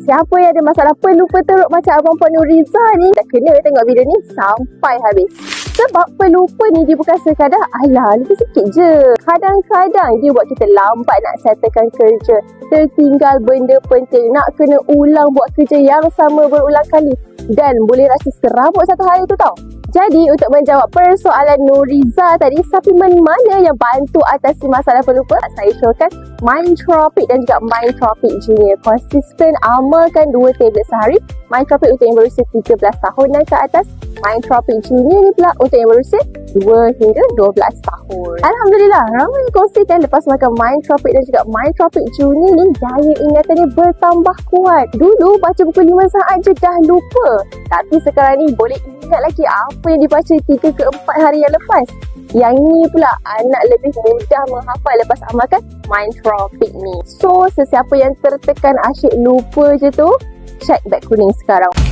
siapa yang ada masalah pelupa teruk macam Abang Puan Nuriza ni, dah kena tengok video ni sampai habis. Sebab pelupa ni dia bukan sekadar alah lupa sikit je. Kadang-kadang dia buat kita lambat nak settlekan kerja, tertinggal benda penting, nak kena ulang buat kerja yang sama berulang kali, dan boleh rasa serabut satu hari tu tau. Jadi untuk menjawab persoalan Nuriza tadi, suplemen mana yang bantu atasi masalah pelupa, saya showkan Mindtropic dan juga Mindtropic Junior. Konsisten amalkan 2 tablet sehari. Mindtropic untuk yang berusia 13 tahun dan ke atas. Mindtropic Junior ni pula untuk yang berusia 2 hingga 12 tahun. Alhamdulillah, ramai yang kongsikan lepas makan Mindtropic dan juga Mindtropic Junior ni, daya ingatannya bertambah kuat. Dulu baca buku 5 saat je dah lupa, tapi sekarang ni boleh ingat lagi apa yang dibaca 3 ke 4 hari yang lepas. Yang ni pula anak lebih mudah menghafal lepas amalkan Mindtropic ni. So, sesiapa yang tertekan asyik lupa je tu, check beg kuning sekarang.